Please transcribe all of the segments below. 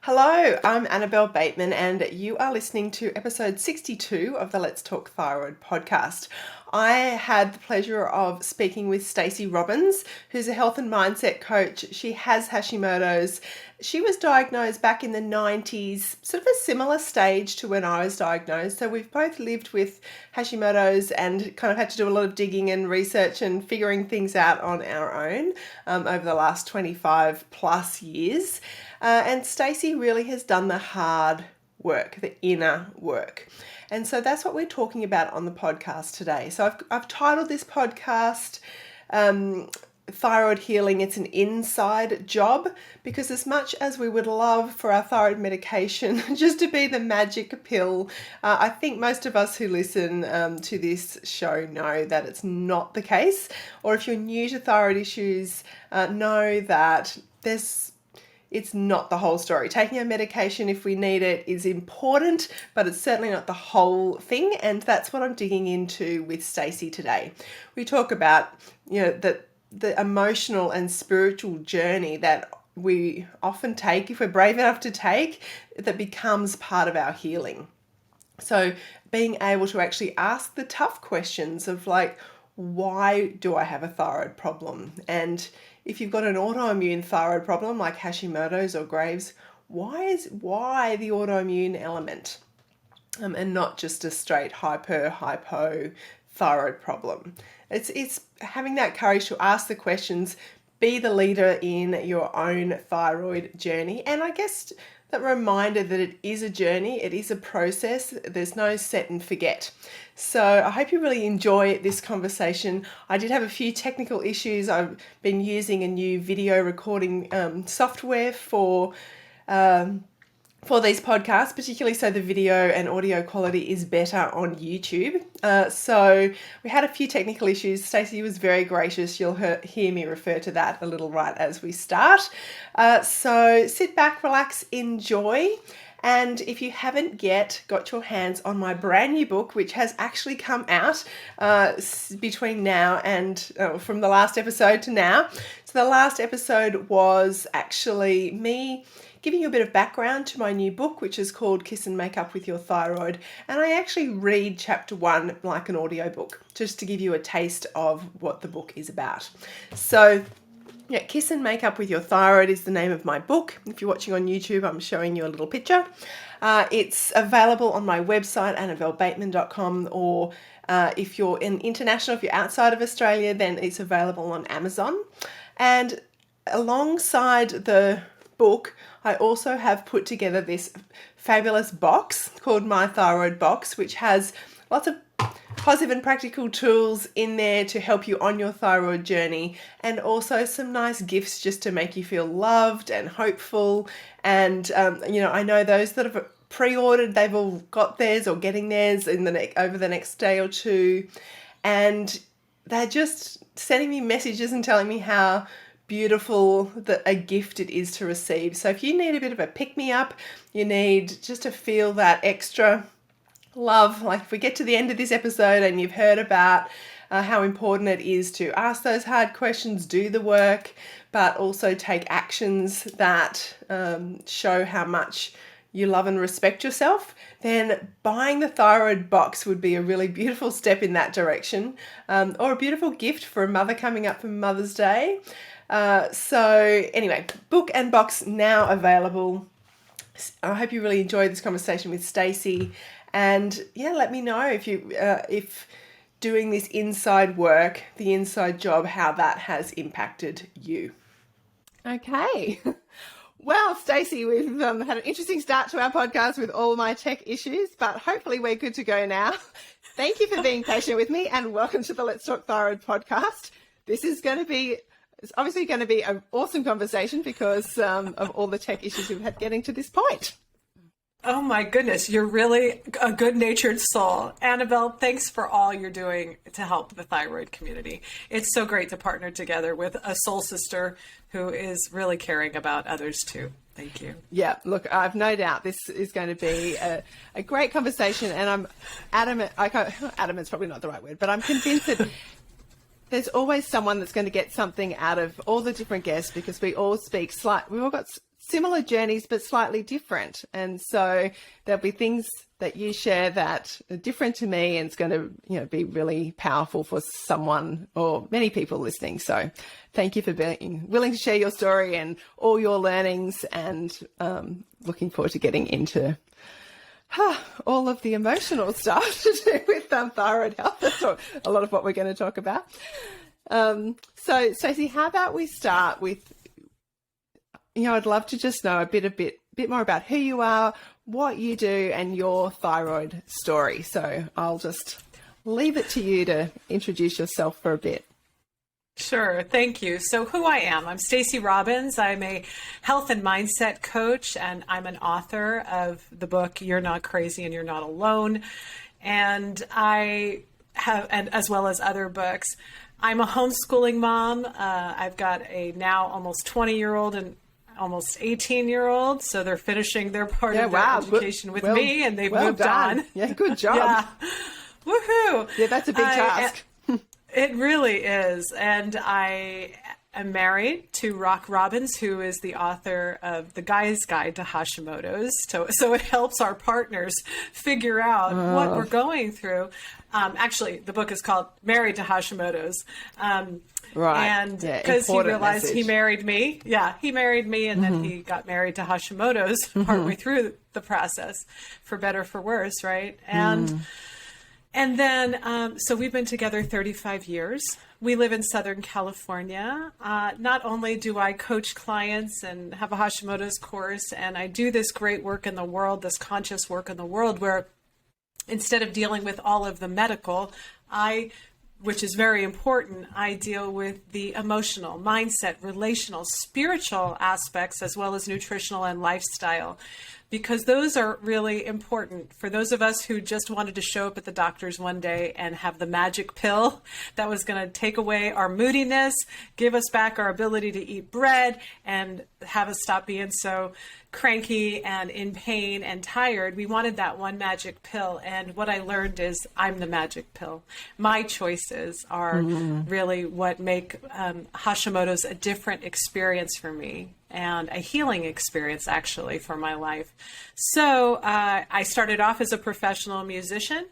Hello, I'm Annabelle Bateman, and you are listening to episode 62 of the Let's Talk Thyroid podcast. I had the pleasure of speaking with Stacey Robbins, who's a health and mindset coach. She has Hashimoto's. She was diagnosed back in the 90s, sort of a similar stage to when I was diagnosed. So we've both lived with Hashimoto's and kind of had to do a lot of digging and research and figuring things out on our own over the last 25 plus years. And Stacey really has done the hard work, the inner work. And so that's what we're talking about on the podcast today. So I've titled this podcast Thyroid Healing. It's an inside job, because as much as we would love for our thyroid medication just to be the magic pill, I think most of us who listen to this show know that it's not the case. Or if you're new to thyroid issues, know that it's not the whole story. Taking a medication if we need it is important, but it's certainly not the whole thing. And that's what I'm digging into with Stacey today. We talk about, the emotional and spiritual journey that we often take, if we're brave enough to take, that becomes part of our healing. So being able to actually ask the tough questions of like, why do I have a thyroid problem? And if you've got an autoimmune thyroid problem like Hashimoto's or Graves', why the autoimmune element and not just a straight hypo thyroid problem? It's having that courage to ask the questions, be the leader in your own thyroid journey. And I guess that reminder that it is a journey, it is a process, there's no set and forget. So I hope you really enjoy this conversation. I did have a few technical issues. I've been using a new video recording software for these podcasts, particularly so the video and audio quality is better on YouTube. So we had a few technical issues. Stacey was very gracious. You'll hear me refer to that a little right as we start. So sit back, relax, enjoy. And if you haven't yet got your hands on my brand new book, which has actually come out between now and from the last episode to now. So the last episode was actually me giving you a bit of background to my new book, which is called Kiss and Make Up with Your Thyroid. And I actually read chapter 1 like an audiobook, just to give you a taste of what the book is about. So yeah, Kiss and Make Up with Your Thyroid is the name of my book. If you're watching on YouTube, I'm showing you a little picture. It's available on my website, annabellebateman.com, or if you're international, if you're outside of Australia, then it's available on Amazon. And alongside the book, I also have put together this fabulous box called My Thyroid Box, which has lots of positive and practical tools in there to help you on your thyroid journey, and also some nice gifts just to make you feel loved and hopeful. And I know those that have pre-ordered, they've all got theirs or getting theirs over the next day or two, and they're just sending me messages and telling me how beautiful a gift it is to receive. So if you need a bit of a pick-me-up, you need just to feel that extra love, like if we get to the end of this episode and you've heard about how important it is to ask those hard questions, do the work, but also take actions that show how much you love and respect yourself, then buying the thyroid box would be a really beautiful step in that direction, or a beautiful gift for a mother coming up for Mother's Day. So anyway, book and box now available. I hope you really enjoyed this conversation with Stacey, and let me know if doing this inside work, the inside job, how that has impacted you. Okay. Well, Stacey, we've had an interesting start to our podcast with all my tech issues, but hopefully we're good to go now. Thank you for being patient with me, and welcome to the Let's Talk Thyroid podcast. This is it's obviously going to be an awesome conversation because of all the tech issues we've had getting to this point. Oh my goodness, you're really a good-natured soul. Annabelle, thanks for all you're doing to help the thyroid community. It's so great to partner together with a soul sister who is really caring about others too. Thank you. Yeah, look, I've no doubt this is going to be a great conversation, and I'm adamant, adamant's probably not the right word, but I'm convinced that there's always someone that's going to get something out of all the different guests, because we all speak we've all got similar journeys, but slightly different. And so there'll be things that you share that are different to me, and it's going to, be really powerful for someone or many people listening. So thank you for being willing to share your story and all your learnings, and looking forward to getting into all of the emotional stuff to do with thyroid health. That's a lot of what we're going to talk about. So Stacey, how about we start with, I'd love to just know a bit more about who you are, what you do, and your thyroid story. So I'll just leave it to you to introduce yourself for a bit. Sure. Thank you. So who I am, I'm Stacey Robbins. I'm a health and mindset coach, and I'm an author of the book, You're Not Crazy and You're Not Alone. And I have, and as well as other books. I'm a homeschooling mom. I've got a now almost 20-year-old and almost 18-year-old. So they're finishing their part of their education with me, and they've moved on. Yeah, good job. Yeah. Woohoo. Yeah, that's a big task. It really is. And I am married to Rock Robbins, who is the author of The Guy's Guide to Hashimoto's. So it helps our partners figure out what we're going through. Actually, the book is called Married to Hashimoto's. Right. And because he realized he married me. Yeah, he married me, and then he got married to Hashimoto's partway through the process, for better, for worse, right? And then, so we've been together 35 years. We live in Southern California. Not only do I coach clients and have a Hashimoto's course, and I do this great work in the world, this conscious work in the world, where instead of dealing with all of the medical, which is very important, I deal with the emotional, mindset, relational, spiritual aspects, as well as nutritional and lifestyle, because those are really important for those of us who just wanted to show up at the doctor's one day and have the magic pill that was going to take away our moodiness, give us back our ability to eat bread, and have us stop being so cranky and in pain and tired. We wanted that one magic pill. And what I learned is I'm the magic pill. My choices are really what make Hashimoto's a different experience for me, and a healing experience, actually, for my life. So I started off as a professional musician,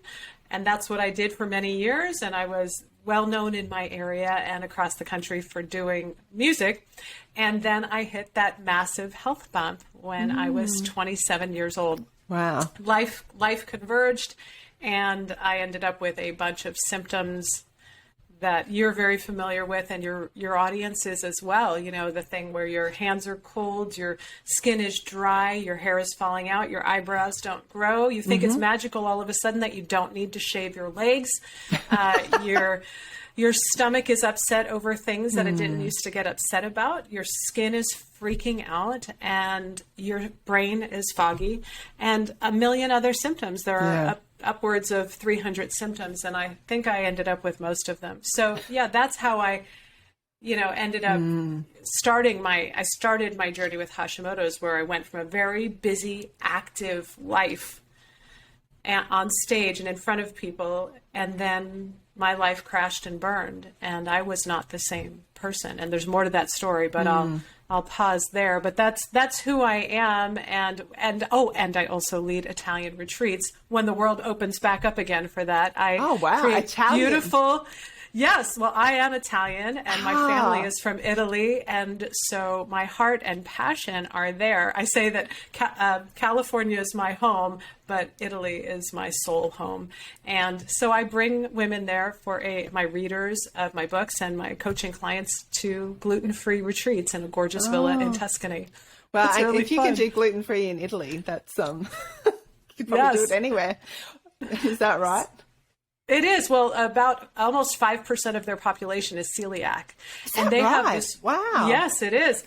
and that's what I did for many years. And I was well known in my area and across the country for doing music. And then I hit that massive health bump when I was 27 years old. Wow. Life converged, and I ended up with a bunch of symptoms that you're very familiar with, and your audience is as well. The thing where your hands are cold, your skin is dry, your hair is falling out, your eyebrows don't grow. You think it's magical all of a sudden that you don't need to shave your legs. Your stomach is upset over things that it didn't used to get upset about. Your skin is freaking out, and your brain is foggy, and a million other symptoms. There are upwards of 300 symptoms, and I think I ended up with most of them. So yeah, that's how I, ended up started my journey with Hashimoto's, where I went from a very busy, active life on stage and in front of people, and then my life crashed and burned, and I was not the same person. And there's more to that story, but I'll pause there. But that's who I am, and I also lead Italian retreats when the world opens back up again for that. Create Italian. Beautiful. Yes, well, I am Italian, and my family is from Italy, and so my heart and passion are there. I say that California is my home, but Italy is my soul home. And so I bring women there for my readers of my books and my coaching clients to gluten-free retreats in a gorgeous villa in Tuscany. Well, really if you can do gluten-free in Italy, that's you could probably do it anywhere. Is that right? It is. Well, about almost 5% of their population is celiac. And they have this. Wow. Yes, it is.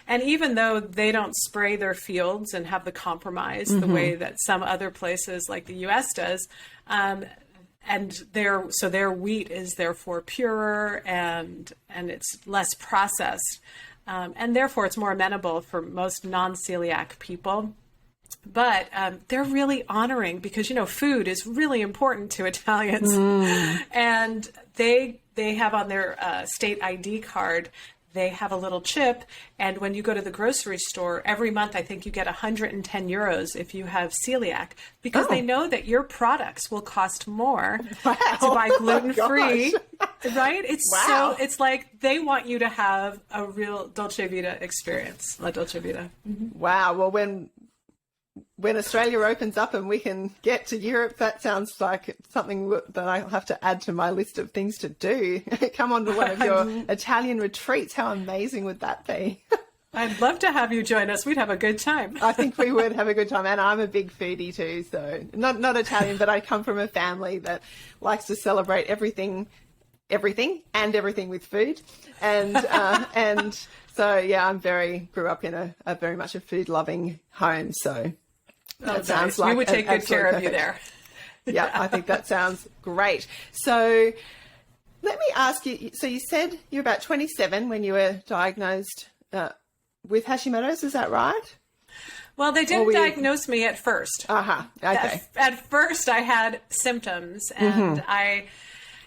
And even though they don't spray their fields and have the compromise the way that some other places like the US does, and their wheat is therefore purer and it's less processed. And therefore it's more amenable for most non-celiac people. But they're really honoring, because, food is really important to Italians. And they have on their state ID card they have a little chip, and when you go to the grocery store every month, I think you get 110 euros if you have celiac, because they know that your products will cost more to buy gluten-free, right? It's like they want you to have a real Dolce Vita experience, La Dolce Vita. Mm-hmm. Wow. Well, when Australia opens up and we can get to Europe, that sounds like something that I'll have to add to my list of things to do. Come on to one of your Italian retreats. How amazing would that be? I'd love to have you join us. We'd have a good time. I think we would have a good time. And I'm a big foodie too. So not Italian, but I come from a family that likes to celebrate everything and everything with food. And so, yeah, grew up in a very much a food loving home. So that sounds like we would take good care of you there. Yeah, I think that sounds great. So let me ask you, so you said you're about 27 when you were diagnosed with Hashimoto's, is that right? Well, they didn't diagnose me at first. Okay. At first I had symptoms, and I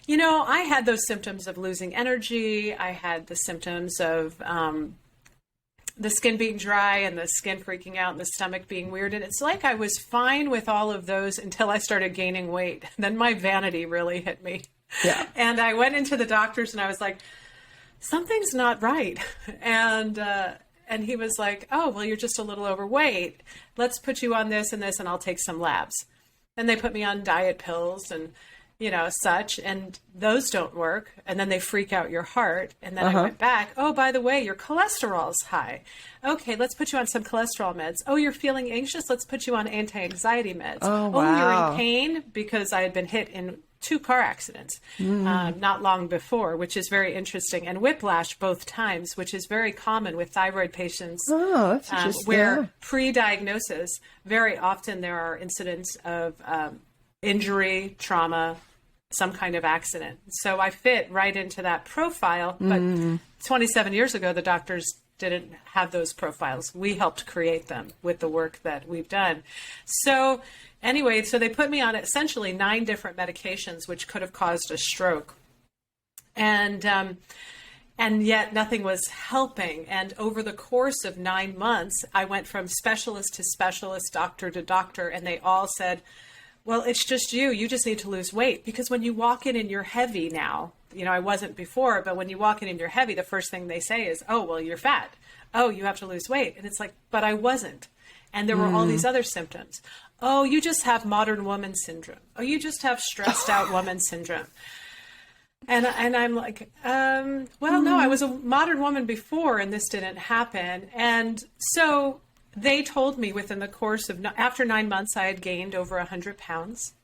had those symptoms of losing energy. I had the symptoms of the skin being dry and the skin freaking out and the stomach being weird. And it's like I was fine with all of those until I started gaining weight. Then my vanity really hit me. Yeah. And I went into the doctors and I was like, something's not right. And he was like, oh, well, you're just a little overweight. Let's put you on this and this, and I'll take some labs. And they put me on diet pills and such, and those don't work. And then they freak out your heart. And then I went back. Oh, by the way, your cholesterol's high. Okay, let's put you on some cholesterol meds. Oh, you're feeling anxious? Let's put you on anti-anxiety meds. Oh, wow. Oh, you're in pain because I had been hit in 2 car accidents not long before, which is very interesting. And whiplash both times, which is very common with thyroid patients. Oh, that's interesting. Where pre-diagnosis, very often there are incidents of injury, trauma, some kind of accident. So I fit right into that profile. But 27 years ago, the doctors didn't have those profiles. We helped create them with the work that we've done. So anyway, so they put me on essentially 9 different medications, which could have caused a stroke. And yet nothing was helping. And over the course of 9 months, I went from specialist to specialist, doctor to doctor, and they all said, well, it's just you just need to lose weight. Because when you walk in and you're heavy now, I wasn't before, but when you walk in and you're heavy, the first thing they say is, oh, well, you're fat. Oh, you have to lose weight. And it's like, but I wasn't. And there were all these other symptoms. Oh, you just have modern woman syndrome. Oh, you just have stressed out woman syndrome. And I'm like, well, no, I was a modern woman before and this didn't happen. And so they told me within the course of, after 9 months, I had gained over 100 pounds.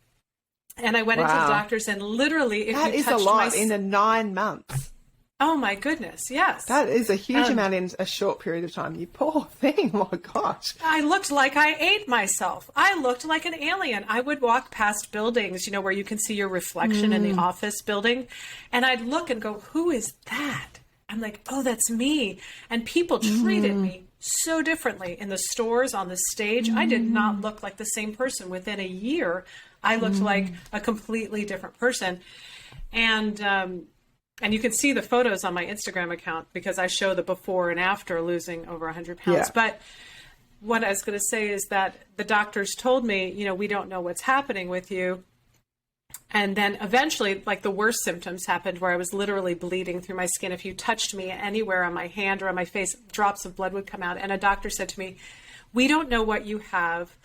And I went into the doctors, and literally, if that you is touched a lot in 9 months. Oh my goodness, yes. That is a huge amount in a short period of time. You poor thing, oh my gosh. I looked like I ate myself. I looked like an alien. I would walk past buildings, where you can see your reflection in the office building. And I'd look and go, who is that? I'm like, oh, that's me. And people treated me so differently in the stores, on the stage. I did not look like the same person. Within a year, I looked like a completely different person. And you can see the photos on my Instagram account because I show the before and after losing over 100 pounds. Yeah. But what I was going to say is that the doctors told me, we don't know what's happening with you. And then eventually, like the worst symptoms happened where I was literally bleeding through my skin. If you touched me anywhere on my hand or on my face, drops of blood would come out. And a doctor said to me, we don't know what you have,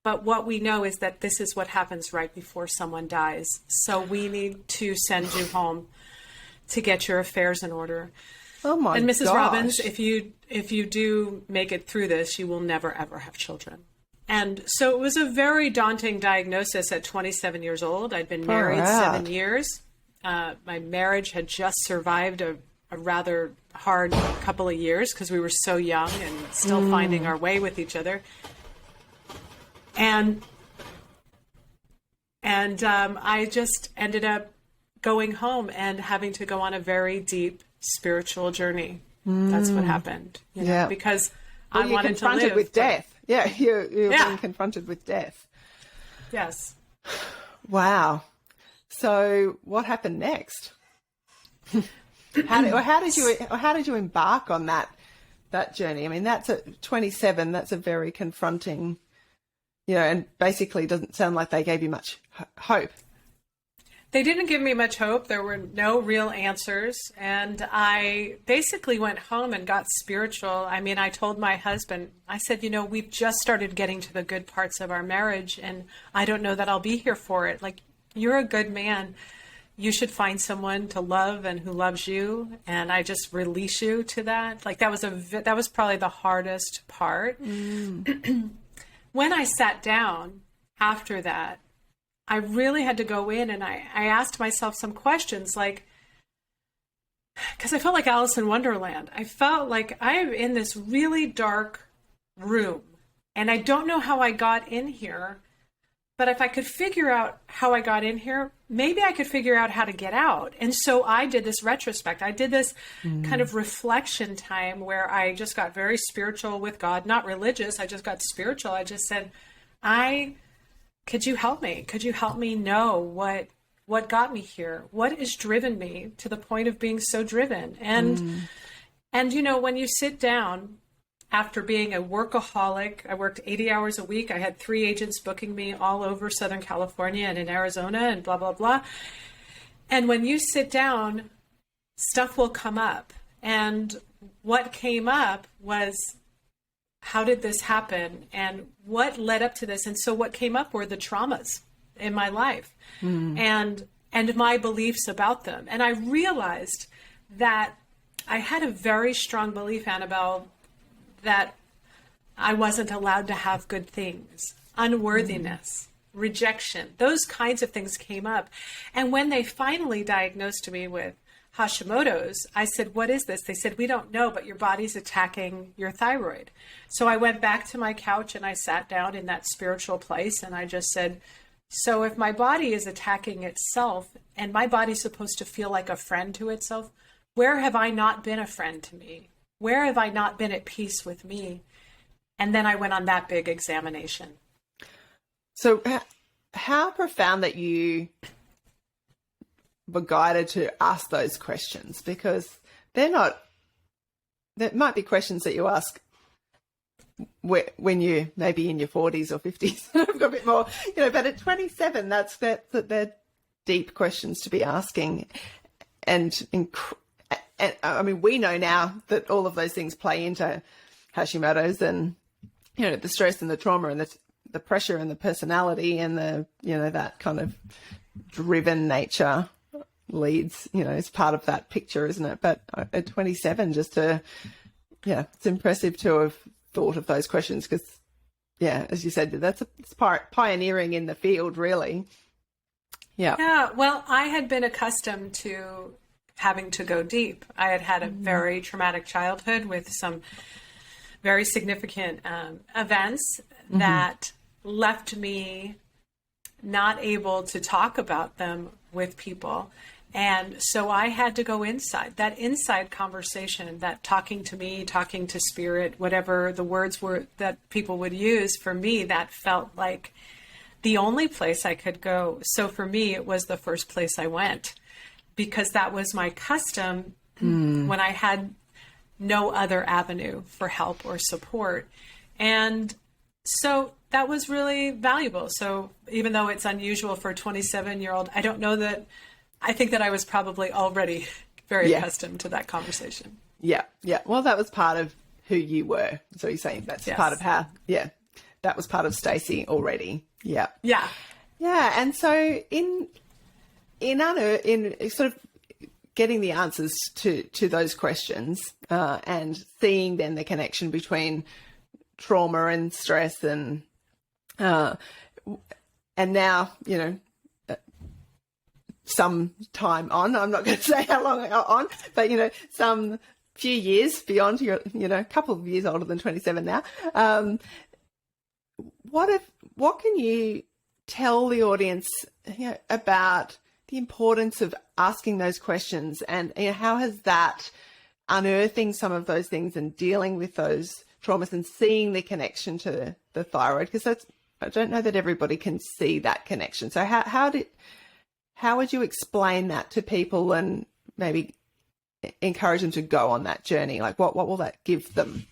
but what we know is that this is what happens right before someone dies. So we need to send you home to get your affairs in order. Oh my And Mrs. gosh. Robbins, if you do make it through this, you will never, ever have children. And so it was a very daunting diagnosis at 27 years old. I'd been married 7 years. My marriage had just survived a rather hard couple of years because we were so young and still finding our way with each other. And I just ended up going home and having to go on a very deep spiritual journey. That's what happened. Because I wanted to live. Confronted with death. Yeah, you're being confronted with death. Yes. Wow. So what happened next? How did you embark on that journey? I mean, that's at 27. That's a very confronting, and basically doesn't sound like they gave you much hope. They didn't give me much hope. There were no real answers. And I basically went home and got spiritual. I mean, I told my husband, I said, we've just started getting to the good parts of our marriage, and I don't know that I'll be here for it. Like, you're a good man. You should find someone to love and who loves you. And I just release you to that. Like, that was probably the hardest part. When I sat down after that, I really had to go in and I asked myself some questions, like, because I felt like Alice in Wonderland. I felt like I am in this really dark room and I don't know how I got in here, but if I could figure out how I got in here, maybe I could figure out how to get out. And so I did this retrospect. I did this kind of reflection time where I just got very spiritual with God, not religious. I just got spiritual. I just said, could you help me? Could you help me know what got me here? What has driven me to the point of being so driven? And when you sit down after being a workaholic, I worked 80 hours a week. I had 3 agents booking me all over Southern California and in Arizona and blah, blah, blah. And when you sit down, stuff will come up. And what came up was, how did this happen? And what led up to this? And so what came up were the traumas in my life and my beliefs about them. And I realized that I had a very strong belief, Annabelle, that I wasn't allowed to have good things, unworthiness, rejection, those kinds of things came up. And when they finally diagnosed me with Hashimoto's, I said, what is this? They said, we don't know, but your body's attacking your thyroid. So I went back to my couch and I sat down in that spiritual place and I just said, so if my body is attacking itself and my body's supposed to feel like a friend to itself, where have I not been a friend to me? Where have I not been at peace with me? And then I went on that big examination. So how profound that you were guided to ask those questions, because there might be questions that you ask when you maybe in your 40s or 50s. I've got a bit more, but at 27, they're deep questions to be asking. And I mean, we know now that all of those things play into Hashimoto's and, the stress and the trauma and the pressure and the personality and that kind of driven nature leads, is part of that picture, isn't it? But at 27, it's impressive to have thought of those questions because, as you said, it's pioneering in the field, really. Yeah. Well, I had been accustomed to having to go deep. I had had a very traumatic childhood with some very significant events that left me not able to talk about them with people. And so I had to go inside. That inside conversation, that talking to me, talking to spirit, whatever the words were that people would use, for me, that felt like the only place I could go. So for me, it was the first place I went, because that was my custom when I had no other avenue for help or support. And so that was really valuable. So even though it's unusual for a 27-year-old, I don't know that, I think that I was probably already very accustomed to that conversation. Yeah. Well, that was part of who you were. So you're saying that's part of how, that was part of Stacey already. Yeah. Yeah. Yeah. And so in sort of getting the answers to those questions and seeing then the connection between trauma and stress and now, some time on, I'm not going to say how long on, but, some few years beyond, you're, a couple of years older than 27 now. What can you tell the audience, about the importance of asking those questions, and how has that unearthing some of those things and dealing with those traumas and seeing the connection to the thyroid? Because I don't know that everybody can see that connection. So how would you explain that to people and maybe encourage them to go on that journey? Like what will that give them?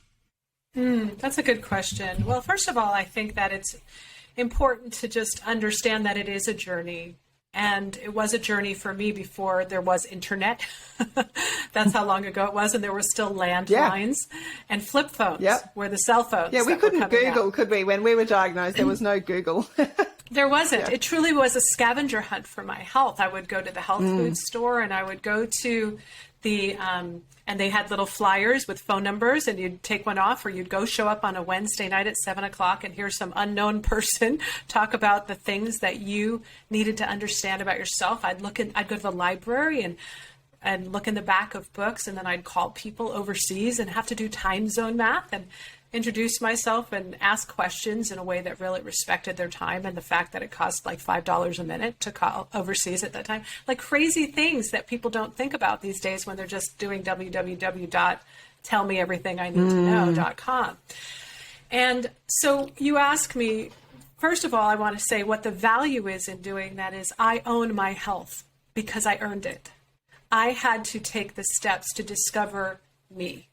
That's a good question. Well, first of all, I think that it's important to just understand that it is a journey. And it was a journey for me before there was internet. That's how long ago it was. And there were still landlines and flip phones were the cell phones. Yeah, we couldn't Google, could we? When we were diagnosed, there was no Google. There wasn't. Yeah. It truly was a scavenger hunt for my health. I would go to the health food store, and I would go to the, and they had little flyers with phone numbers, and you'd take one off, or you'd go show up on a Wednesday night at 7:00 and hear some unknown person talk about the things that you needed to understand about yourself. I'd go to the library and look in the back of books, and then I'd call people overseas and have to do time zone math and introduce myself and ask questions in a way that really respected their time and the fact that it cost like $5 a minute to call overseas at that time. Like crazy things that people don't think about these days when they're just doing www.tellmeeverythingIneedtoknow.com. And so you ask me, first of all, I want to say what the value is in doing that is I own my health because I earned it. I had to take the steps to discover me.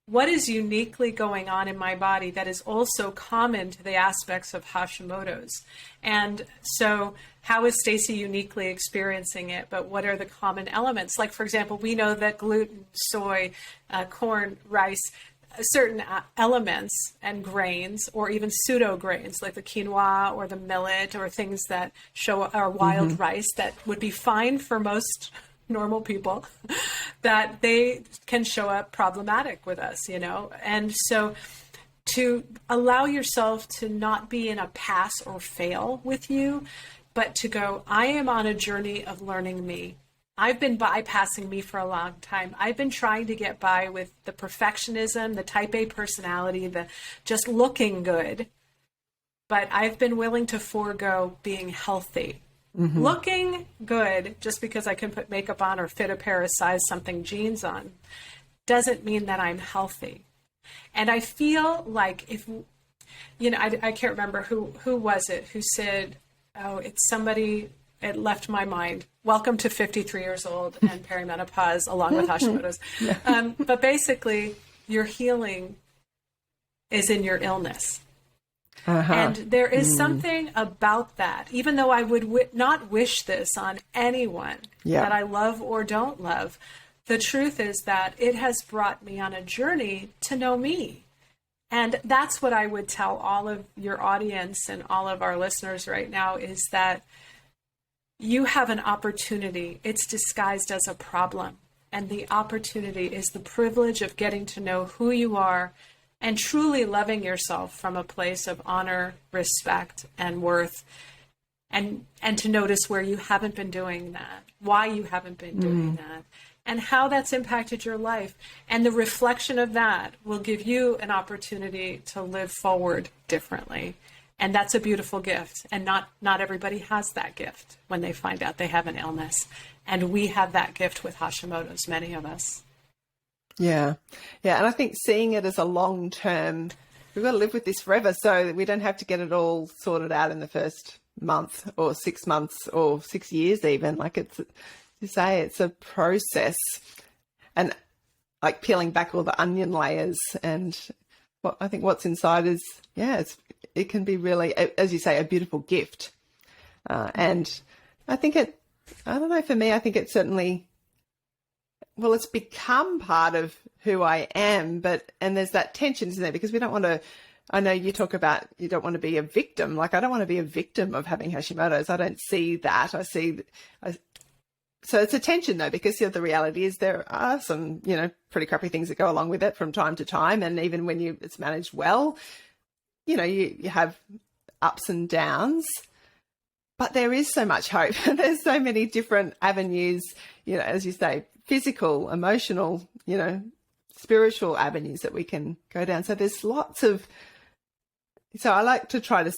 What is uniquely going on in my body that is also common to the aspects of Hashimoto's? And so how is Stacey uniquely experiencing it? But what are the common elements? Like, for example, we know that gluten, soy, corn, rice, certain elements and grains, or even pseudo grains like the quinoa or the millet or things that show are wild rice that would be fine for most normal people, that they can show up problematic with us, And so to allow yourself to not be in a pass or fail with you, but to go, I am on a journey of learning me. I've been bypassing me for a long time. I've been trying to get by with the perfectionism, the type A personality, the just looking good. But I've been willing to forego being healthy. Looking good just because I can put makeup on or fit a pair of size something jeans on doesn't mean that I'm healthy. And I feel like if, I can't remember who was it who said, it's somebody, it left my mind. Welcome to 53 years old and perimenopause along with Hashimoto's. But basically your healing is in your illness. And there is something about that, even though I would not wish this on anyone that I love or don't love, the truth is that it has brought me on a journey to know me. And that's what I would tell all of your audience and all of our listeners right now is that you have an opportunity. It's disguised as a problem. And the opportunity is the privilege of getting to know who you are and truly loving yourself from a place of honor, respect, and worth, and to notice where you haven't been doing that, why you haven't been doing that, and how that's impacted your life. And the reflection of that will give you an opportunity to live forward differently. And that's a beautiful gift. And not everybody has that gift when they find out they have an illness. And we have that gift with Hashimoto's, many of us. Yeah. And I think seeing it as a long-term, we've got to live with this forever so that we don't have to get it all sorted out in the first month or 6 months or 6 years even. Like it's a process, and like peeling back all the onion layers, and I think what's inside is, it can be really, as you say, a beautiful gift. And I think for me, I think it certainly, well, it's become part of who I am, and there's that tension, isn't there? Because we don't want to, I know you talk about, you don't want to be a victim. Like, I don't want to be a victim of having Hashimoto's. I don't see that. So it's a tension though, because the reality is there are some, pretty crappy things that go along with it from time to time. And even when it's managed well, you have ups and downs, but there is so much hope. There's so many different avenues, as you say, physical, emotional, spiritual avenues that we can go down. So there's lots of, so I like to try to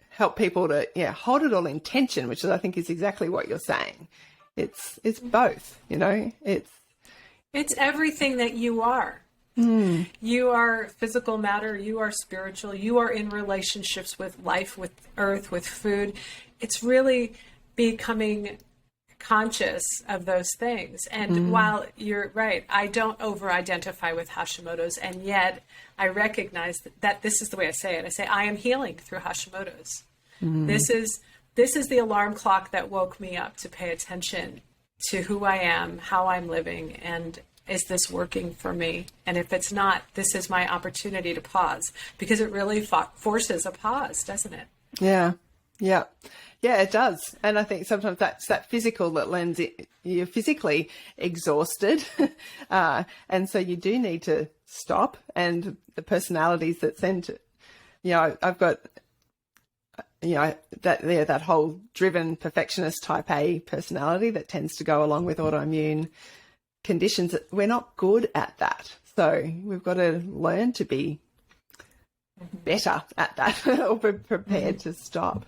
help people to, hold it all in tension, which I think is exactly what you're saying. It's both, it's everything that you are. You are physical matter, you are spiritual, you are in relationships with life, with earth, with food. It's really becoming conscious of those things. And while you're right, I don't over-identify with Hashimoto's, and yet I recognize that this is the way I say it. I say, I am healing through Hashimoto's. This is the alarm clock that woke me up to pay attention to who I am, how I'm living, and is this working for me? And if it's not, this is my opportunity to pause, because it really forces a pause, doesn't it? Yeah. Yeah. Yeah, it does. And I think sometimes that's that physical that lends it. You're physically exhausted. And so you do need to stop. And the personalities that send to, I've got, that whole driven perfectionist type A personality that tends to go along with autoimmune conditions. We're not good at that. So we've got to learn to be better at that or be prepared to stop.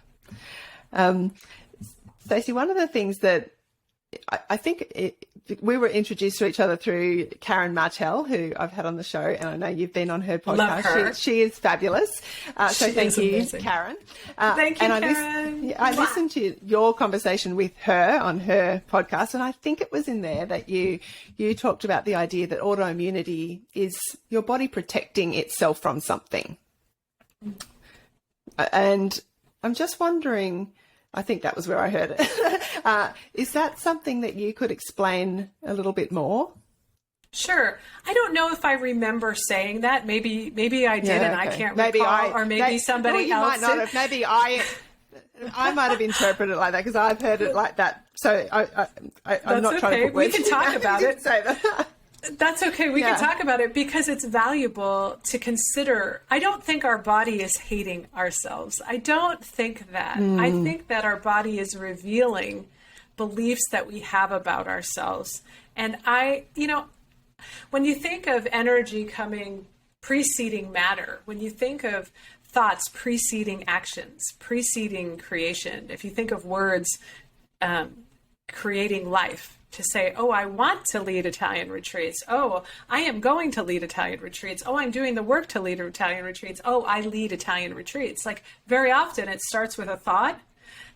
Stacey, one of the things that I think we were introduced to each other through Karen Martell, who I've had on the show, and I know you've been on her podcast. Love her. She is fabulous. So thank you, amazing. Karen. Thank you, and Karen. I listened to your conversation with her on her podcast, and I think it was in there that you talked about the idea that autoimmunity is your body protecting itself from something. And I'm just wondering, I think that was where I heard it. Is that something that you could explain a little bit more? Sure. I don't know if I remember saying that. Maybe I did, and I can't recall. Or maybe somebody else might not did. have. Maybe I might have interpreted it like that, because I've heard it like that. So I'm not trying to put words. We can talk about it. Say that. That's okay. We can talk about it, because it's valuable to consider. I don't think our body is hating ourselves. I don't think that. I think that our body is revealing beliefs that we have about ourselves. And when you think of energy coming preceding matter, when you think of thoughts preceding actions, preceding creation, if you think of words creating life, to say, oh, I want to lead Italian retreats. Oh, I am going to lead Italian retreats. Oh, I'm doing the work to lead Italian retreats. Oh, I lead Italian retreats. Like, very often it starts with a thought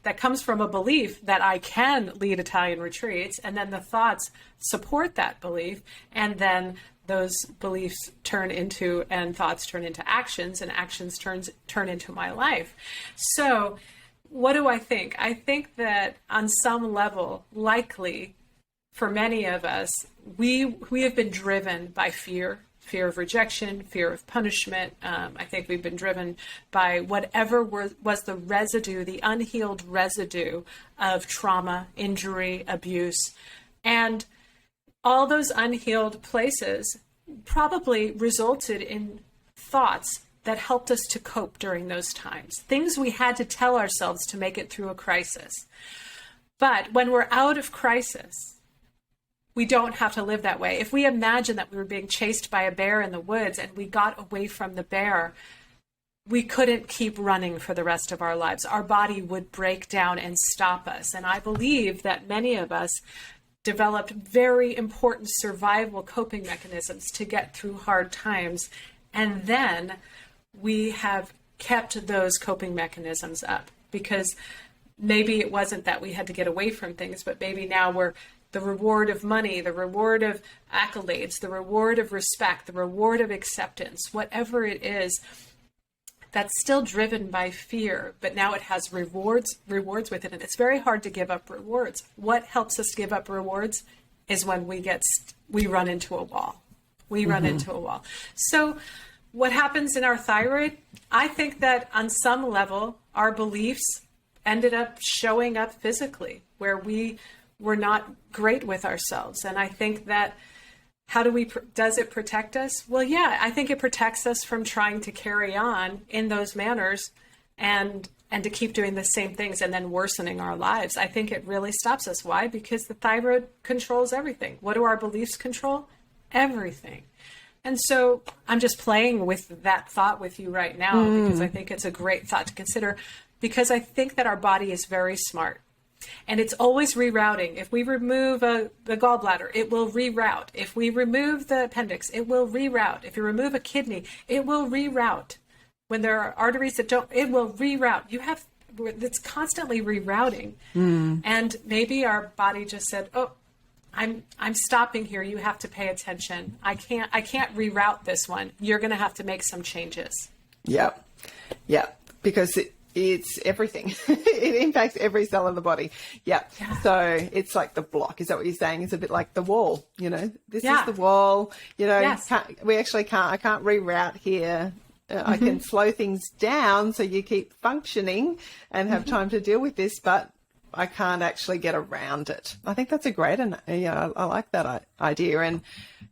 that comes from a belief that I can lead Italian retreats. And then the thoughts support that belief. And then those beliefs turn into, and thoughts turn into actions, and actions turn into my life. So what do I think? I think that on some level, likely, for many of us, we have been driven by fear of rejection, fear of punishment. I think we've been driven by whatever was the residue, the unhealed residue of trauma, injury, abuse. And all those unhealed places probably resulted in thoughts that helped us to cope during those times, things we had to tell ourselves to make it through a crisis. But when we're out of crisis, we don't have to live that way. If we imagine that we were being chased by a bear in the woods and we got away from the bear, we couldn't keep running for the rest of our lives. Our body would break down and stop us. And I believe that many of us developed very important survival coping mechanisms to get through hard times. And then we have kept those coping mechanisms up, because maybe it wasn't that we had to get away from things, but maybe now we're the reward of money, the reward of accolades, the reward of respect, the reward of acceptance, whatever it is, that's still driven by fear, but now it has rewards with it. And it's very hard to give up rewards. What helps us give up rewards is when we run into a wall. We run into a wall. So what happens in our thyroid? I think that on some level, our beliefs ended up showing up physically, where we were not great with ourselves. And I think that does it protect us? Well, yeah, I think it protects us from trying to carry on in those manners and to keep doing the same things and then worsening our lives. I think it really stops us. Why? Because the thyroid controls everything. What do our beliefs control? Everything. And so I'm just playing with that thought with you right now, because I think it's a great thought to consider, because I think that our body is very smart. And it's always rerouting. If we remove the gallbladder, it will reroute. If we remove the appendix, it will reroute. If you remove a kidney, it will reroute. When there are arteries that don't, it will reroute. You have that's constantly rerouting. And maybe our body just said, oh, I'm stopping here. You have to pay attention. I can't reroute this one. You're going to have to make some changes. Yeah. Because it's everything. It impacts every cell of the body. Yeah. So it's like the block. Is that what you're saying? It's a bit like the wall. This is the wall. I can't reroute here. I can slow things down so you keep functioning and have time to deal with this, but I can't actually get around it. I think that's a great, I like that idea. And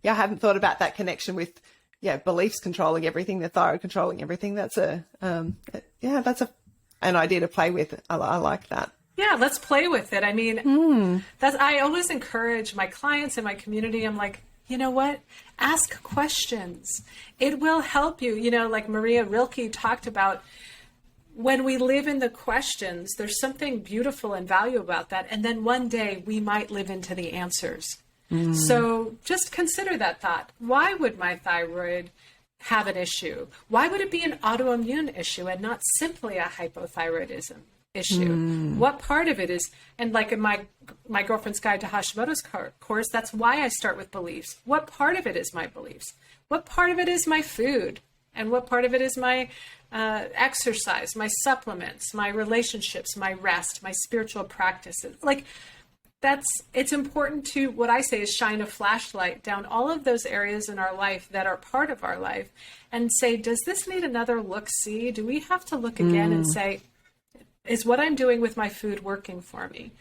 I hadn't thought about that connection with, beliefs controlling everything, the thyroid controlling everything. That's an idea to play with. I like that. Yeah, let's play with it. I mean, I always encourage my clients and my community. I'm like, you know what? Ask questions. It will help you. Like Maria Rilke talked about, when we live in the questions, there's something beautiful and valuable about that. And then one day we might live into the answers. So just consider that thought. Why would my thyroid have an issue? Why would it be an autoimmune issue and not simply a hypothyroidism issue? What part of it is, and like in my Girlfriend's Guide to Hashimoto's course, that's why I start with beliefs. What part of it is my beliefs? What part of it is my food? And what part of it is my exercise, my supplements, my relationships, my rest, my spiritual practices? It's important to, what I say is, shine a flashlight down all of those areas in our life that are part of our life and say, does this need another look-see? Do we have to look again and say, is what I'm doing with my food working for me?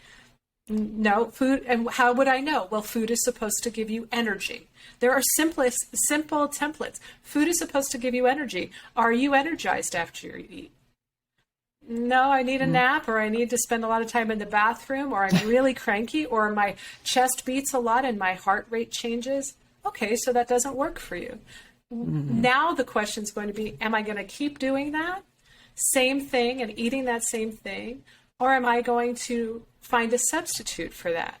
No, food. And how would I know? Well, food is supposed to give you energy. There are simple templates. Food is supposed to give you energy. Are you energized after you eat? No, I need a nap, or I need to spend a lot of time in the bathroom, or I'm really cranky, or my chest beats a lot and my heart rate changes. Okay, so that doesn't work for you. Now the question is going to be, am I going to keep doing that same thing and eating that same thing, or am I going to find a substitute for that?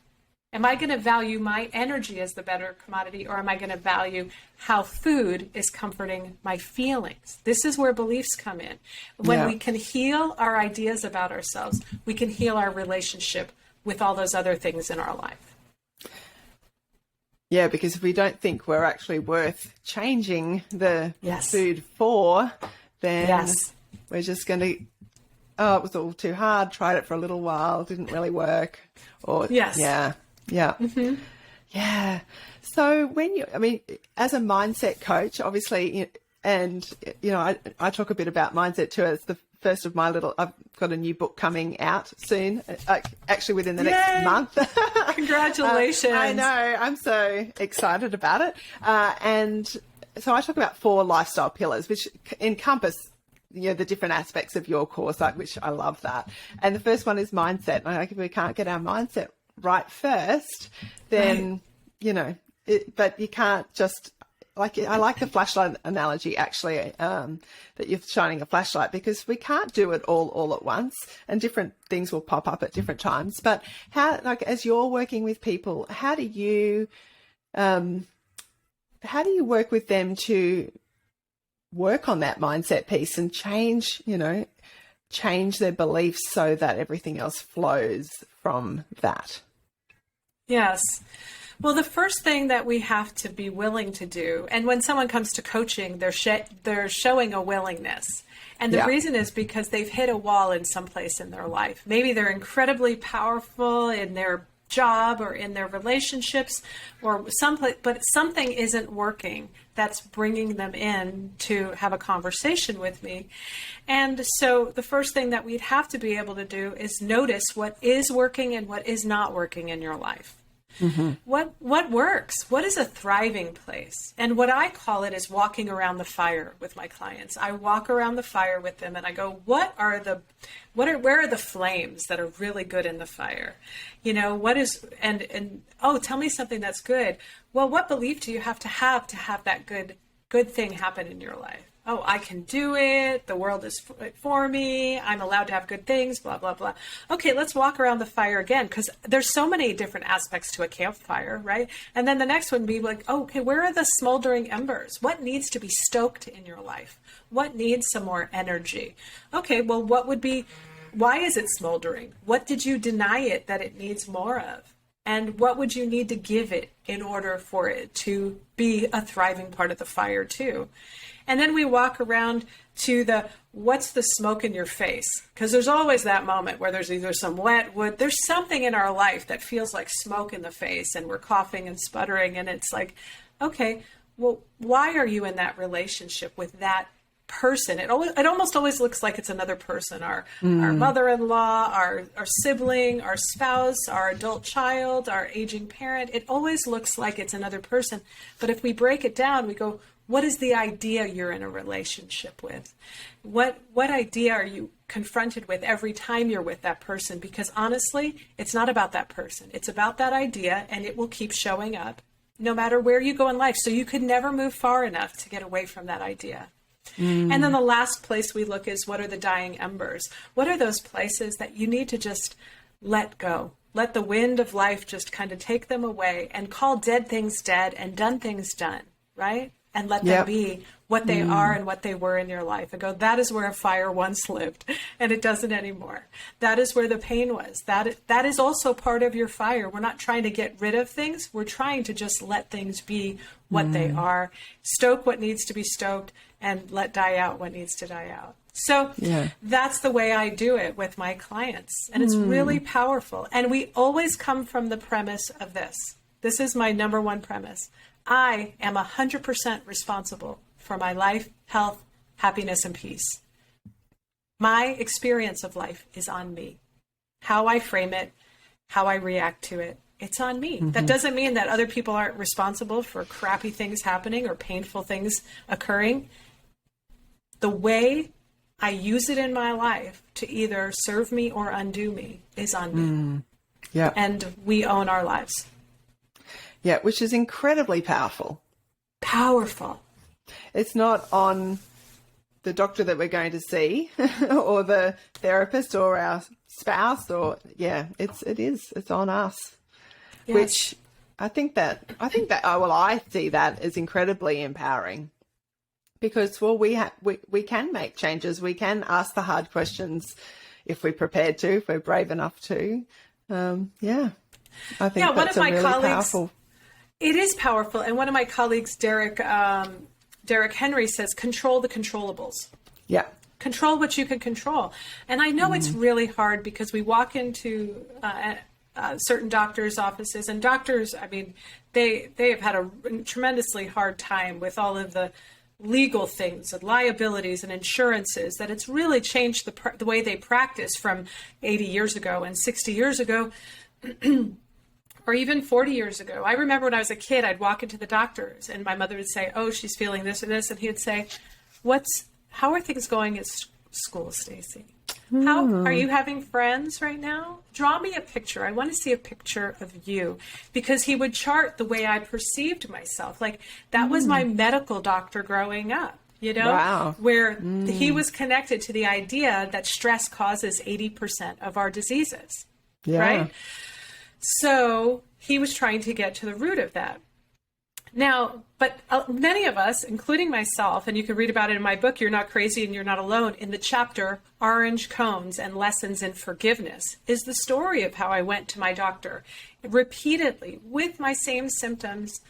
Am I going to value my energy as the better commodity, or am I going to value how food is comforting my feelings? This is where beliefs come in. When we can heal our ideas about ourselves, we can heal our relationship with all those other things in our life. Yeah, because if we don't think we're actually worth changing the food for, then we're just going to, it was all too hard, tried it for a little while, didn't really work. Or So as a mindset coach, obviously, and, I talk a bit about mindset too. It's the first of I've got a new book coming out soon, actually within the next month. Congratulations. I know. I'm so excited about it. And so I talk about 4 lifestyle pillars, which encompass the different aspects of your course, which I love that. And the first one is mindset. If we can't get our mindset right first, then, but you can't just, I like the flashlight analogy, actually, that you're shining a flashlight, because we can't do it all at once, and different things will pop up at different times. But how, as you're working with people, how do you work with them to work on that mindset piece and change their beliefs so that everything else flows from that? Yes. Well, the first thing that we have to be willing to do, and when someone comes to coaching, they're showing a willingness. And the reason is because they've hit a wall in some place in their life. Maybe they're incredibly powerful in their job or in their relationships or someplace, but something isn't working that's bringing them in to have a conversation with me. And so the first thing that we'd have to be able to do is notice what is working and what is not working in your life. What works? What is a thriving place? And what I call it is walking around the fire with my clients. I walk around the fire with them and I go, where are the flames that are really good in the fire? Tell me something that's good. Well, what belief do you have to that good thing happen in your life? Oh, I can do it. The world is for me. I'm allowed to have good things, blah, blah, blah. Okay, let's walk around the fire again, because there's so many different aspects to a campfire, right? And then the next one would be like, okay, where are the smoldering embers? What needs to be stoked in your life? What needs some more energy? Okay, well, what would be Why is it smoldering? What did you deny it that it needs more of? And what would you need to give it in order for it to be a thriving part of the fire too? And then we walk around to what's the smoke in your face? Because there's always that moment where there's either some wet wood, there's something in our life that feels like smoke in the face, and we're coughing and sputtering. And it's like, okay, well, why are you in that relationship with that person? It almost always looks like it's another person, our mother-in-law, our sibling, our spouse, our adult child, our aging parent. It always looks like it's another person. But if we break it down, we go, what is the idea you're in a relationship with? What idea are you confronted with every time you're with that person? Because honestly, it's not about that person. It's about that idea, and it will keep showing up no matter where you go in life. So you could never move far enough to get away from that idea. And then the last place we look is, what are the dying embers? What are those places that you need to just let go? Let the wind of life just kind of take them away, and call dead things dead and done things done, right? And let them be what they are and what they were in your life. And go, that is where a fire once lived, and it doesn't anymore. That is where the pain was. That is also part of your fire. We're not trying to get rid of things. We're trying to just let things be what they are, stoke what needs to be stoked, and let die out what needs to die out. So that's the way I do it with my clients. And it's really powerful. And we always come from the premise of this. This is my number one premise. I am 100% responsible for my life, health, happiness, and peace. My experience of life is on me. How I frame it, how I react to it, it's on me. That doesn't mean that other people aren't responsible for crappy things happening or painful things occurring. The way I use it in my life to either serve me or undo me is on me. Yeah. And we own our lives. Yeah, which is incredibly powerful. Powerful. It's not on the doctor that we're going to see or the therapist or our spouse, or it's on us. Yes. Which I see that as incredibly empowering, because we can make changes. We can ask the hard questions if we're prepared to, if we're brave enough to. I think that's a really powerful. It is powerful. And one of my colleagues, Derek Henry, says, control the controllables. Yeah. Control what you can control. And I know it's really hard, because we walk into certain doctors' offices, and doctors, I mean, they have had a tremendously hard time with all of the legal things and liabilities and insurances, that it's really changed the way they practice from 80 years ago and 60 years ago. Or even 40 years ago. I remember when I was a kid, I'd walk into the doctors and my mother would say, oh, she's feeling this or this. And he would say, how are things going at school, Stacey? How are you having friends right now? Draw me a picture. I want to see a picture of you. Because he would chart the way I perceived myself. Like, that was my medical doctor growing up, where he was connected to the idea that stress causes 80% of our diseases, right? So he was trying to get to the root of that. Now, but many of us, including myself, and you can read about it in my book, You're Not Crazy and You're Not Alone, in the chapter, Orange Cones and Lessons in Forgiveness, is the story of how I went to my doctor repeatedly with my same symptoms.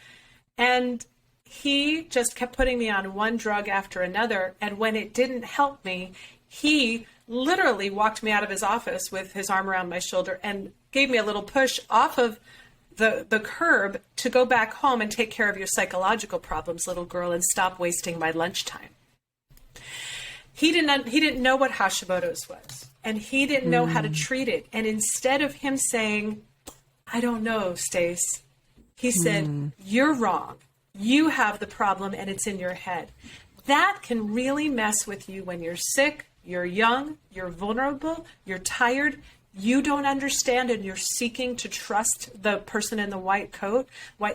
And he just kept putting me on one drug after another. And when it didn't help me, he literally walked me out of his office with his arm around my shoulder and gave me a little push off of the curb to go back home and take care of your psychological problems, little girl, and stop wasting my lunchtime. He didn't know what Hashimoto's was, and he didn't know how to treat it. And instead of him saying, I don't know, Stace, he said, you're wrong. You have the problem and it's in your head. That can really mess with you when you're sick, you're young, you're vulnerable, you're tired, you don't understand, and you're seeking to trust the person in the white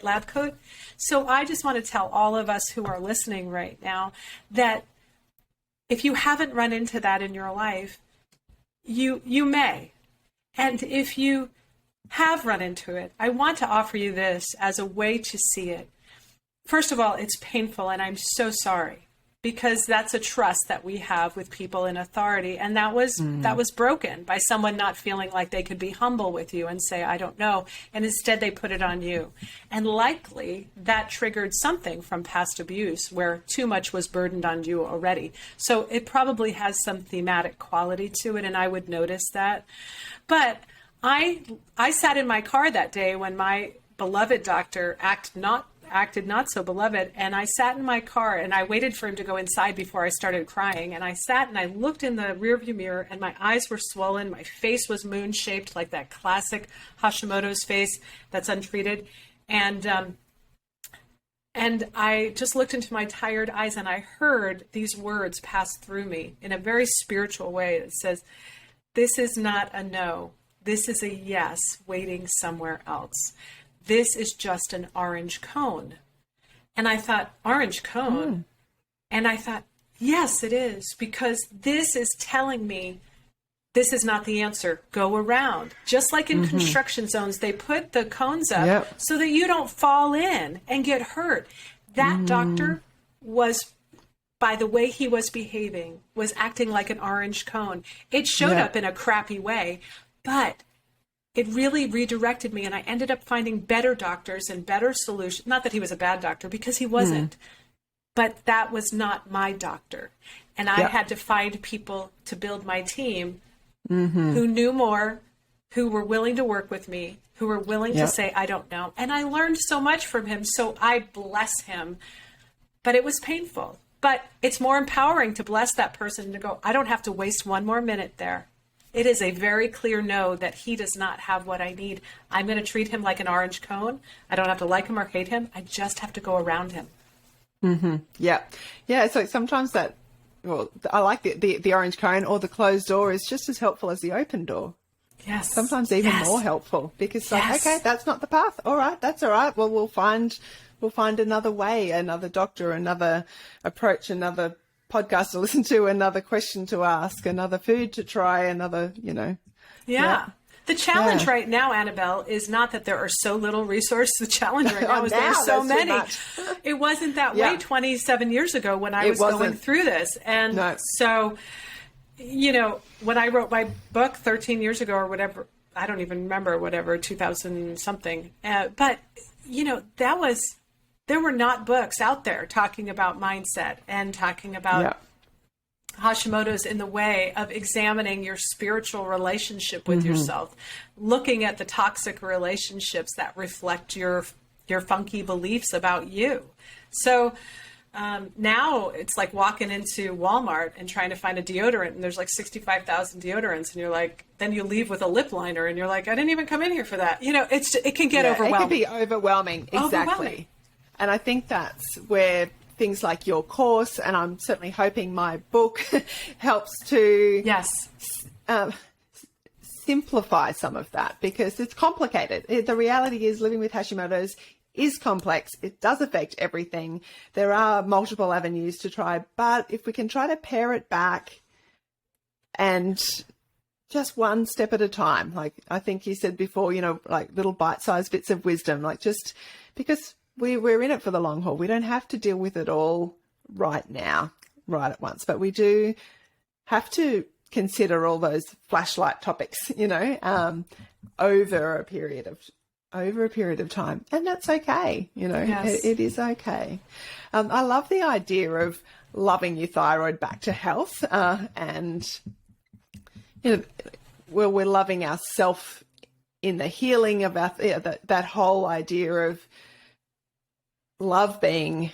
lab coat. So I just want to tell all of us who are listening right now that if you haven't run into that in your life, you may. And if you have run into it, I want to offer you this as a way to see it. First of all, it's painful, and I'm so sorry, because that's a trust that we have with people in authority. And that was broken by someone not feeling like they could be humble with you and say, I don't know. And instead they put it on you. And likely that triggered something from past abuse where too much was burdened on you already. So it probably has some thematic quality to it. And I would notice that. But I sat in my car that day when my beloved doctor acted not so beloved, and I sat in my car and I waited for him to go inside before I started crying, and I sat and I looked in the rearview mirror and my eyes were swollen, my face was moon shaped like that classic Hashimoto's face that's untreated, and I just looked into my tired eyes and I heard these words pass through me in a very spiritual way that says, this is not a no, this is a yes waiting somewhere else. This is just an orange cone. And I thought, orange cone? And I thought, yes, it is, because this is telling me this is not the answer. Go around. Just like in construction zones, they put the cones up so that you don't fall in and get hurt. That doctor was, by the way he was behaving, was acting like an orange cone. It showed up in a crappy way, but it really redirected me, and I ended up finding better doctors and better solutions. Not that he was a bad doctor, because he wasn't, but that was not my doctor. And I had to find people to build my team who knew more, who were willing to work with me, who were willing to say, I don't know. And I learned so much from him, so I bless him. But it was painful. But it's more empowering to bless that person, to go, I don't have to waste one more minute there. It is a very clear no that he does not have what I need. I'm going to treat him like an orange cone. I don't have to like him or hate him. I just have to go around him. Yeah. So sometimes I like the orange cone, or the closed door is just as helpful as the open door. Yes. Sometimes even more helpful, because okay, that's not the path. All right. That's all right. Well, we'll find another way, another doctor, another approach, another podcast to listen to, another question to ask, another food to try, another, The challenge right now, Annabelle, is not that there are so little resources. The challenge right now is there's so many. It wasn't that way 27 years ago when I was going through this. And so, when I wrote my book 13 years ago or whatever, I don't even remember, 2000 something. But, there were not books out there talking about mindset and talking about Hashimoto's in the way of examining your spiritual relationship with yourself, looking at the toxic relationships that reflect your funky beliefs about you. So now it's like walking into Walmart and trying to find a deodorant, and there's like 65,000 deodorants, and you're like, then you leave with a lip liner and you're like, I didn't even come in here for that. It can get overwhelming. It can be overwhelming. Exactly. And I think that's where things like your course, and I'm certainly hoping my book helps to simplify some of that, because it's complicated. The reality is living with Hashimoto's is complex. It does affect everything. There are multiple avenues to try, but if we can try to pare it back and just one step at a time, like I think you said before, like little bite-sized bits of wisdom, like just because we're in it for the long haul. We don't have to deal with it all right now, right at once, but we do have to consider all those flashlight topics, over a period of time, and that's okay. It is okay. I love the idea of loving your thyroid back to health, and we're loving ourselves in the healing of that whole idea of love being,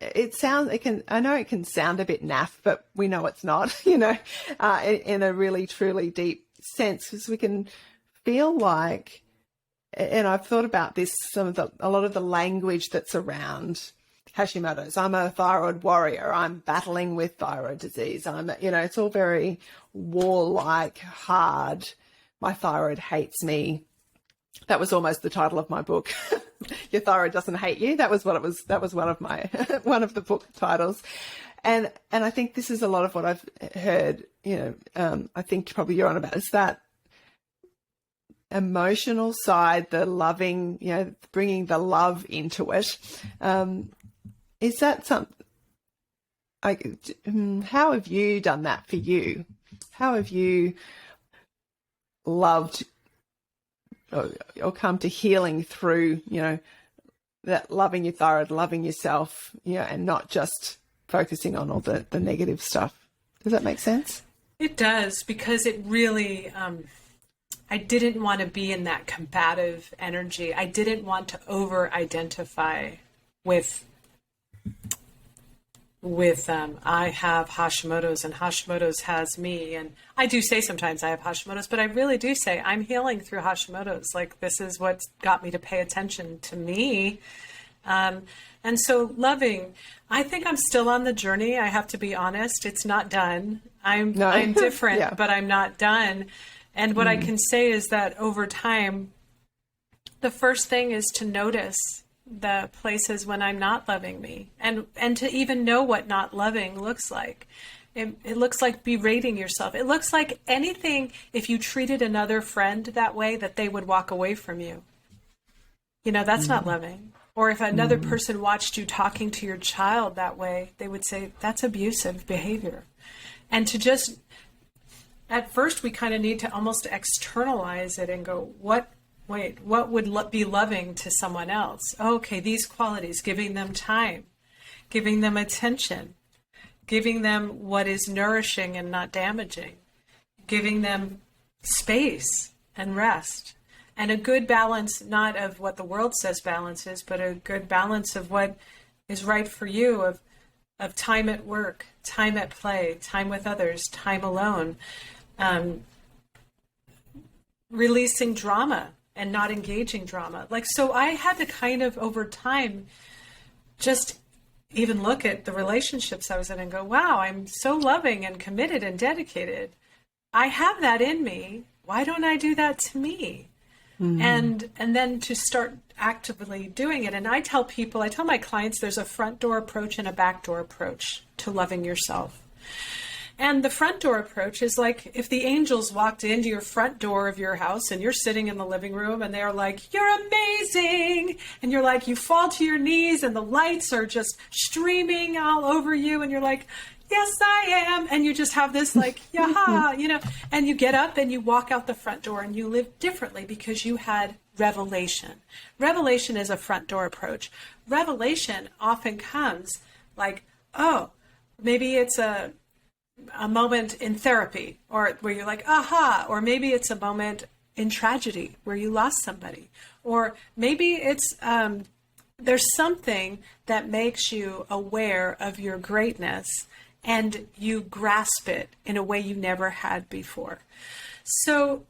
I know it can sound a bit naff, but we know it's not, in a really, truly deep sense, because we can feel like, and I've thought about this, a lot of the language that's around Hashimoto's. I'm a thyroid warrior. I'm battling with thyroid disease. It's all very warlike, hard. My thyroid hates me. That was almost the title of my book. Your thyroid doesn't hate you. That was what it was. That was one of my one of the book titles, and I think this is a lot of what I've heard. I think probably you're on about is that emotional side, the loving, bringing the love into it. Is that something? how have you done that for you? How have you loved or come to healing through, that loving your thyroid, loving yourself, and not just focusing on all the negative stuff? Does that make sense? It does, because it really, I didn't want to be in that combative energy. I didn't want to over-identify with I have Hashimoto's and Hashimoto's has me. And I do say sometimes I have Hashimoto's, but I really do say I'm healing through Hashimoto's. Like, this is what got me to pay attention to me. And so loving, I think I'm still on the journey. I have to be honest. It's not done. I'm different, yeah. But I'm not done. And what I can say is that over time, the first thing is to notice the places when I'm not loving me, and to even know what not loving looks like. It looks like berating yourself. It looks like anything, if you treated another friend that way, that they would walk away from you. That's not loving. Or if another person watched you talking to your child that way, they would say, that's abusive behavior. And to just, at first, we kind of need to almost externalize it and go, what would be loving to someone else? Okay, these qualities, giving them time, giving them attention, giving them what is nourishing and not damaging, giving them space and rest, and a good balance, not of what the world says balance is, but a good balance of what is right for you, of time at work, time at play, time with others, time alone, releasing drama and not engaging drama. So I had to kind of, over time, just even look at the relationships I was in and go, wow, I'm so loving and committed and dedicated. I have that in me. Why don't I do that to me? And then to start actively doing it. And I tell my clients, there's a front door approach and a back door approach to loving yourself. And the front door approach is like if the angels walked into your front door of your house and you're sitting in the living room and they're like, you're amazing. And you're like, you fall to your knees and the lights are just streaming all over you. And you're like, yes, I am. And you just have this like, yaha, and you get up and you walk out the front door and you live differently because you had revelation. Revelation is a front door approach. Revelation often comes like, oh, maybe it's a moment in therapy, or where you're like, aha, or maybe it's a moment in tragedy where you lost somebody, or maybe it's there's something that makes you aware of your greatness and you grasp it in a way you never had before. So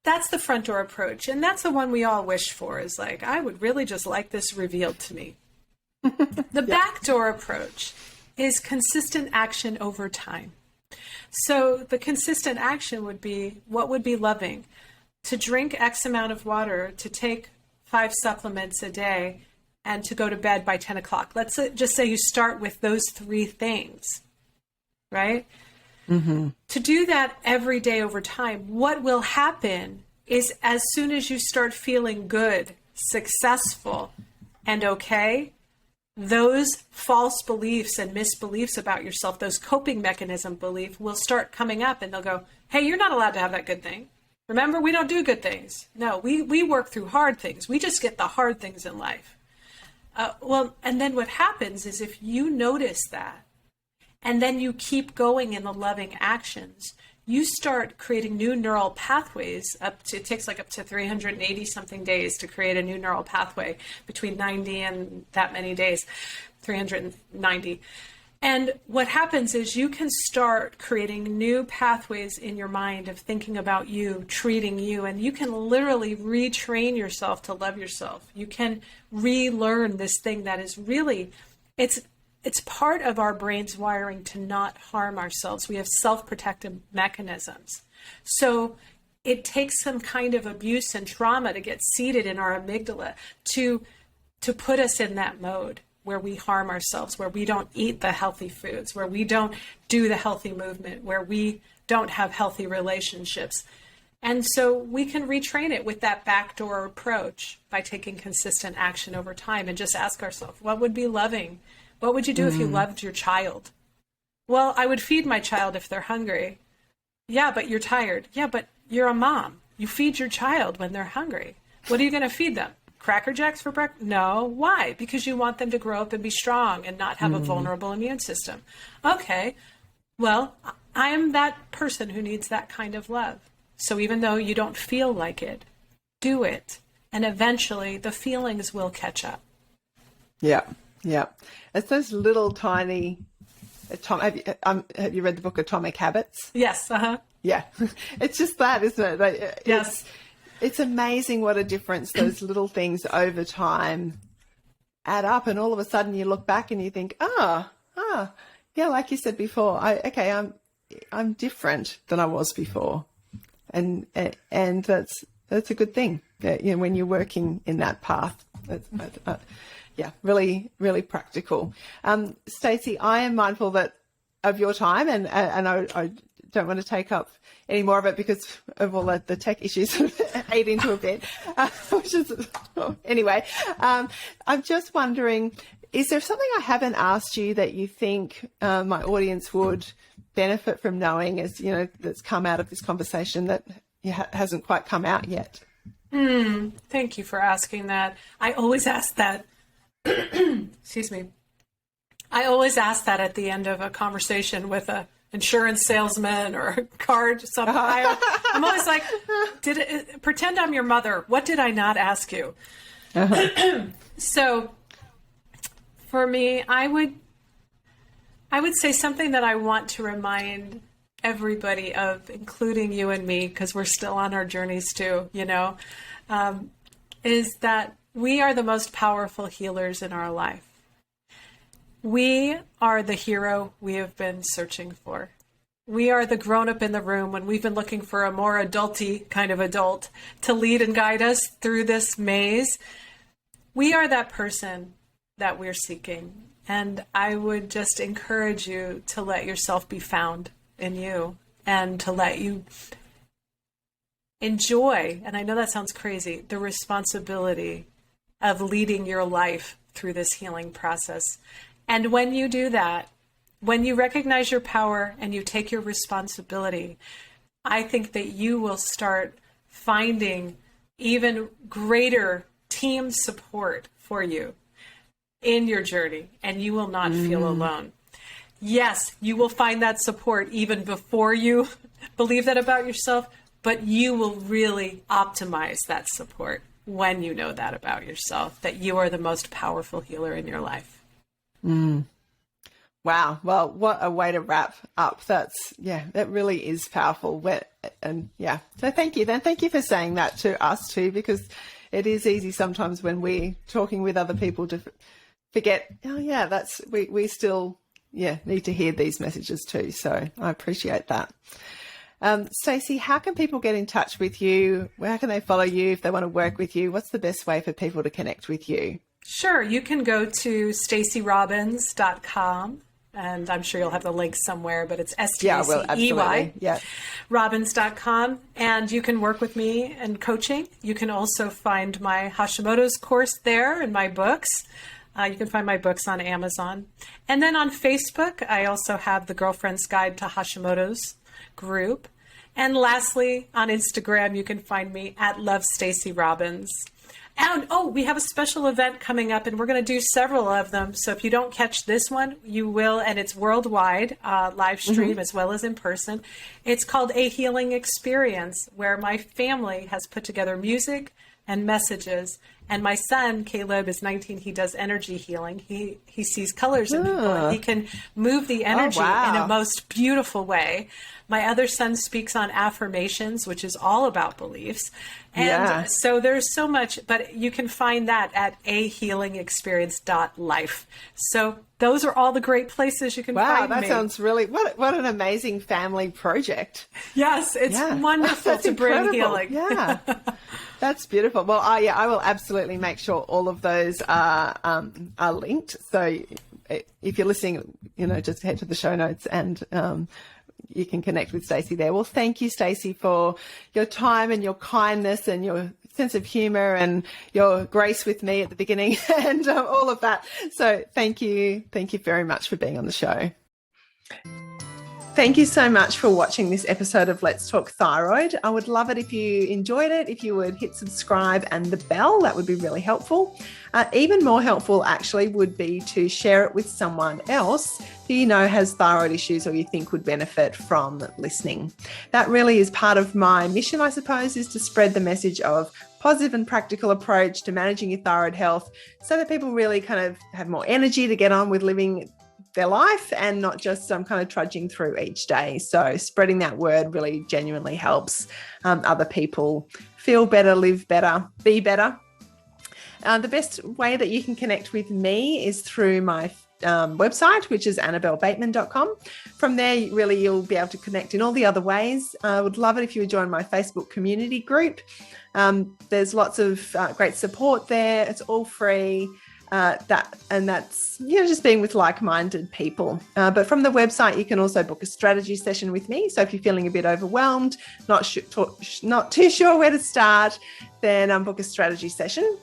that's the front door approach, and that's the one we all wish for, is like, I would really just like this revealed to me. The back door approach is consistent action over time. So the consistent action would be, what would be loving? To drink X amount of water, to take 5 supplements a day, and to go to bed by 10 o'clock. Let's just say you start with those 3 things, right? To do that every day over time, what will happen is as soon as you start feeling good, successful, and okay, those false beliefs and misbeliefs about yourself, those coping mechanism belief, will start coming up, and they'll go, hey, you're not allowed to have that good thing. Remember, we don't do good things. No, we work through hard things. We just get the hard things in life. And then what happens is, if you notice that, and then you keep going in the loving actions, you start creating new neural pathways. It takes up to 380 something days to create a new neural pathway, between 90 and that many days, 390. And what happens is you can start creating new pathways in your mind of thinking about you, treating you, and you can literally retrain yourself to love yourself. You can relearn this thing that is really, it's part of our brain's wiring to not harm ourselves. We have self-protective mechanisms. So it takes some kind of abuse and trauma to get seated in our amygdala to put us in that mode where we harm ourselves, where we don't eat the healthy foods, where we don't do the healthy movement, where we don't have healthy relationships. And so we can retrain it with that backdoor approach by taking consistent action over time, and just ask ourselves, what would be loving? What would you do if you loved your child? Well, I would feed my child if they're hungry. Yeah, but you're tired. Yeah, but you're a mom. You feed your child when they're hungry. What are you going to feed them? Cracker Jacks for breakfast? No. Why? Because you want them to grow up and be strong and not have a vulnerable immune system. Okay. Well, I am that person who needs that kind of love. So even though you don't feel like it, do it. And eventually the feelings will catch up. Yeah. Yeah. It's those little tiny, have you read the book Atomic Habits? Yes. Uh-huh. Yeah. It's just that, isn't it? Yes. It's amazing what a difference those little things over time add up. And all of a sudden you look back and you think, yeah, like you said before, I'm different than I was before. And that's a good thing. You know, when you're working in that path. Yeah, really, really practical. Stacey, I am mindful of your time, and I don't want to take up any more of it because of all the tech issues ate into a bit. Anyway, I'm just wondering, is there something I haven't asked you that you think my audience would benefit from knowing, as you know, that's come out of this conversation that hasn't quite come out yet? Thank you for asking that. I always ask that. Excuse me. I always ask that at the end of a conversation with a insurance salesman or a card something. I'm always like, pretend I'm your mother. What did I not ask you? So for me, I would say something that I want to remind everybody of, including you and me, because we're still on our journeys too, is that we are the most powerful healers in our life. We are the hero we have been searching for. We are the grown-up in the room when we've been looking for a more adulty kind of adult to lead and guide us through this maze. We are that person that we're seeking. And I would just encourage you to let yourself be found in you and to let you enjoy, and I know that sounds crazy, the responsibility of leading your life through this healing process. And when you do that, when you recognize your power and you take your responsibility, I think that you will start finding even greater team support for you in your journey, and you will not feel alone. Yes, you will find that support even before you believe that about yourself, but you will really optimize that support when you know that about yourself, that you are the most powerful healer in your life. Wow. Well, what a way to wrap up. That really is powerful. So thank you. Then thank you for saying that to us too, because it is easy sometimes when we're talking with other people to forget, we still need to hear these messages too. So I appreciate that. Stacey, how can people get in touch with you? How can they follow you if they want to work with you? What's the best way for people to connect with you? Sure. You can go to staceyrobbins.com, and I'm sure you'll have the link somewhere, but it's STACEY, Robbins.com, and you can work with me in coaching. You can also find my Hashimoto's course there and my books. You can find my books on Amazon. And then on Facebook, I also have the Girlfriend's Guide to Hashimoto's group. And lastly, on Instagram, you can find me at Love Stacey Robbins. And we have a special event coming up, and we're going to do several of them. So if you don't catch this one, you will, and it's worldwide, live stream as well as in person. It's called A Healing Experience, where my family has put together music and messages. And my son, Caleb, is 19. He does energy healing. He sees colors in people, and he can move the energy in a most beautiful way. My other son speaks on affirmations, which is all about beliefs. And so there's so much, but you can find that at ahealingexperience.life. So those are all the great places you can find me. Wow, that sounds really, what an amazing family project. Yes, it's wonderful to bring healing. Yeah, that's beautiful. Well, I will absolutely make sure all of those are linked. So if you're listening, just head to the show notes and you can connect with Stacey there. Well, thank you, Stacey, for your time and your kindness and your sense of humor and your grace with me at the beginning and all of that. So thank you. Thank you very much for being on the show. Thank you so much for watching this episode of Let's Talk Thyroid. I would love it if you enjoyed it, if you would hit subscribe and the bell. That would be really helpful. Even more helpful, actually, would be to share it with someone else who you know has thyroid issues or you think would benefit from listening. That really is part of my mission, I suppose, is to spread the message of positive and practical approach to managing your thyroid health so that people really kind of have more energy to get on with living their life and not just kind of trudging through each day. So spreading that word really genuinely helps other people feel better, live better, be better. The best way that you can connect with me is through my website, which is annabellebateman.com. From there, really, you'll be able to connect in all the other ways. I would love it if you would join my Facebook community group. There's lots of great support there. It's all free. That's just being with like-minded people. But from the website, you can also book a strategy session with me. So if you're feeling a bit overwhelmed, not too sure where to start, then book a strategy session.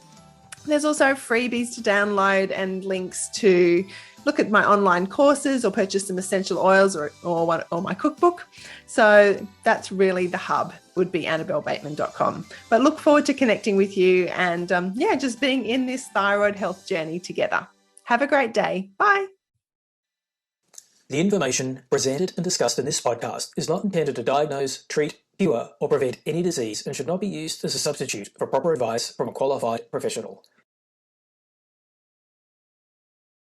There's also freebies to download and links to look at my online courses or purchase some essential oils or my cookbook. So that's really the hub, would be annabellebateman.com. But look forward to connecting with you and just being in this thyroid health journey together. Have a great day. Bye. The information presented and discussed in this podcast is not intended to diagnose, treat, cure, or prevent any disease and should not be used as a substitute for proper advice from a qualified professional.